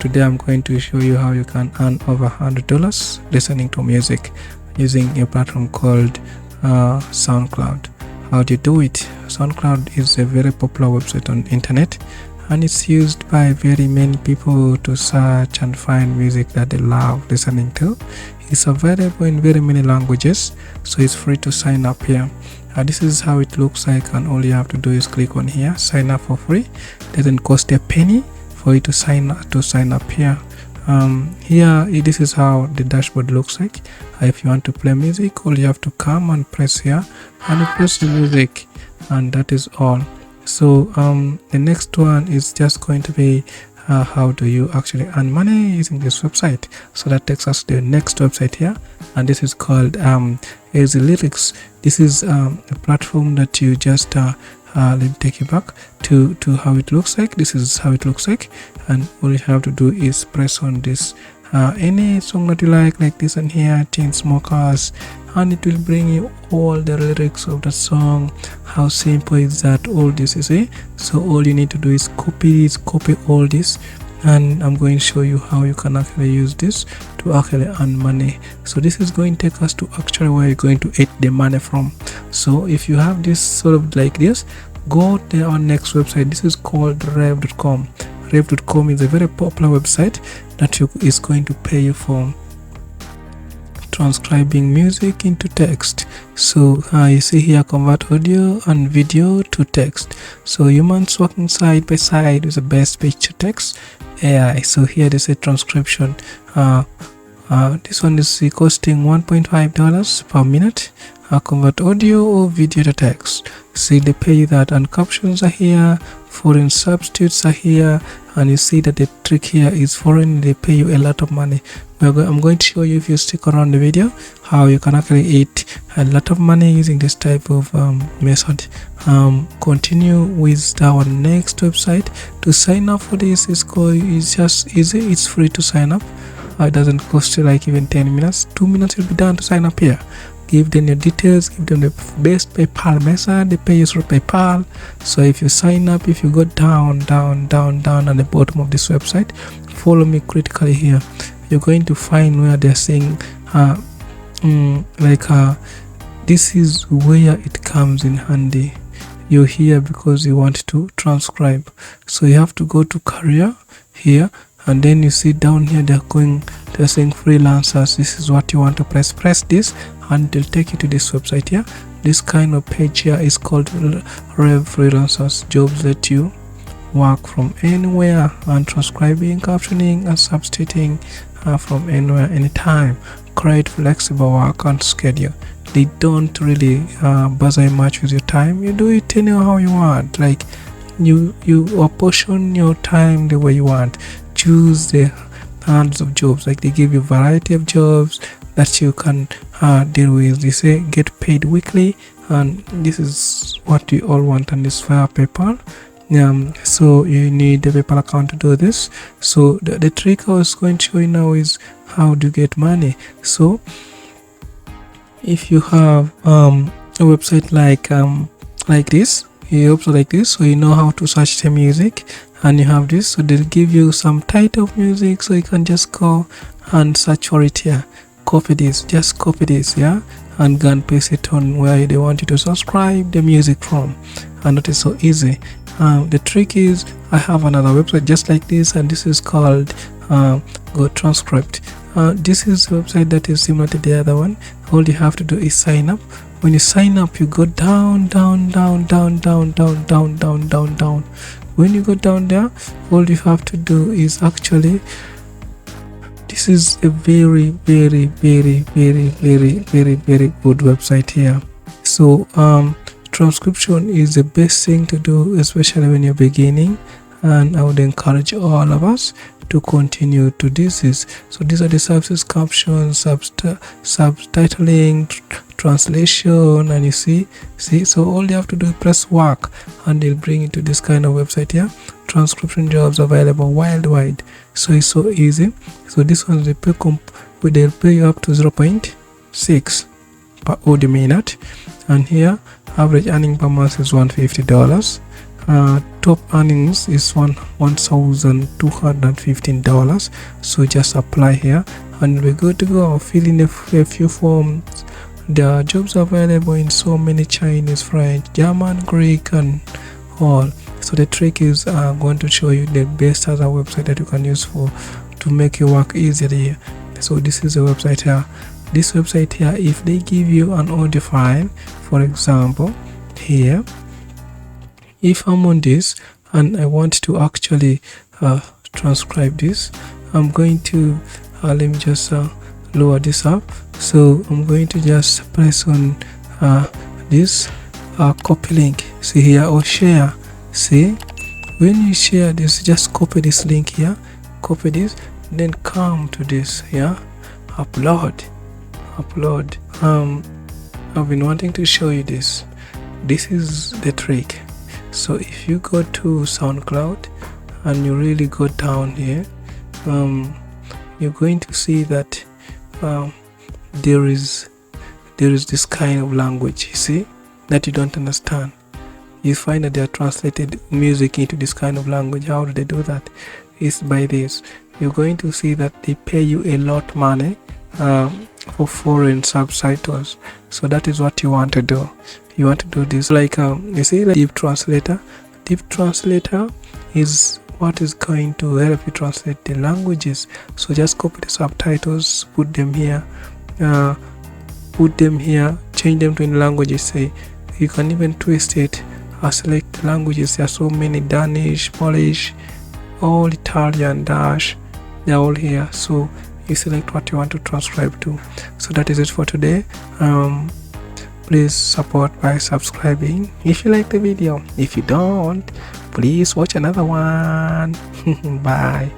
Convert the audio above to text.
Today I'm going to show you how you can earn over $100 listening to music using a platform called SoundCloud. How do you do it? SoundCloud is a very popular website on internet, and it's used by very many people to search and find music that they love listening to. It's available in very many languages, so it's free to sign up here. This is how it looks like, and all you have to do is click on here, sign up for free. Doesn't cost a penny for you to sign up here. This is how the dashboard looks like. If you want to play music, all you have to come and press here and you press the music, and that is all. So the next one is just going to be how do you actually earn money using this website. So that takes us to the next website here, and this is called Easy Lyrics. This is a platform that you just let me take you back to how it looks like. This is how it looks like, and all you have to do is press on this any song that you like this, and here Chainsmokers, and it will bring you all the lyrics of the song. How simple is that? All this is it. So all you need to do is copy all this, and I'm going to show you how you can actually use this to actually earn money. So this is going to take us to actually where you're going to eat the money from. So if you have this sort of like this, go to our next website. This is called rev.com. rev.com is a very popular website that is going to pay you for transcribing music into text. So you see here, convert audio and video to text. So humans working side by side with the best speech to text AI. So here they say transcription. This one is costing $1.5 per minute. Convert audio or video to text. See, they pay you that, and captions are here, foreign substitutes are here, and you see that the trick here is foreign. They pay you a lot of money. I'm going to show you, if you stick around the video, how you can actually eat a lot of money using this type of method. Continue with our next website. To sign up for this it's just easy. It's free to sign up. It doesn't cost you like even 10 minutes. 2 minutes will be done to sign up here. Give them your details, give them the best PayPal method. They pay you through PayPal. So if you sign up, if you go down at the bottom of this website, follow me critically here, you're going to find where they're saying this is where it comes in handy. You're here because you want to transcribe, so you have to go to career here, and then you see down here they're saying freelancers. This is what you want to press this, and it'll take you to this website here. This kind of page here is called Rev Freelancers. Jobs let you work from anywhere, and transcribing, captioning, and substituting from anywhere, anytime. Create flexible work and schedule. They don't really bother much with your time. You do it anyhow how you want. Like you apportion your time the way you want. Choose the hundreds of jobs. Like they give you a variety of jobs that you can deal with. They say get paid weekly, and this is what we all want, and this via PayPal. So you need a PayPal account to do this. So the trick I was going to show you now is how to get money. So if you have a website like this, you also like this, so you know how to search the music, and you have this, so they'll give you some title of music, so you can just go and search for it here. Copy this, just copy this, yeah, and go and paste it on where they want you to subscribe the music from, and that is so easy. The trick is, I have another website just like this, and this is called Go Transcript. This is a website that is similar to the other one. All you have to do is sign up. When you sign up, you go down. When you go down there, all you have to do is actually, this is a very good website here. So transcription is the best thing to do, especially when you're beginning, and I would encourage all of us to continue to do this. So these are the services: caption, subtitling, translation, and you see. So all you have to do is press work, and they'll bring you to this kind of website here. Transcription jobs available worldwide. So it's so easy. So this one they'll pay you up to 0.6 per audio minute, and here average earning per month is $150. top earnings is $1,215. so just apply here and we're good to go. Fill in a few forms. There are jobs available in so many: Chinese, French, German, Greek, and all. So the trick is going to show you the best other website that you can use to make your work easier here. So this is a website here. This website here, if they give you an audio file, for example here, if I'm on this and I want to actually transcribe this, I'm going to let me just lower this up. So I'm going to just press on this copy link, see here, or share. See, when you share this, just copy this link here, copy this, then come to this here, upload. I've been wanting to show you this. This is the trick. So if you go to SoundCloud and you really go down here, you're going to see that there is this kind of language, you see, that you don't understand. You find that they are translated music into this kind of language. How do they do that? It's by this. You're going to see that they pay you a lot money for foreign subtitles. So that is what you want to do. You want to do this, like you see, like deep translator. Deep translator is what is going to help you translate the languages. So just copy the subtitles, put them here, change them to any languages. Say you can even twist it. Select the languages. There are so many: Danish, Polish, all Italian, Dutch. They're all here. So you select what you want to transcribe to. So that is it for today. Please support by subscribing if you like the video. If you don't, please watch another one. Bye.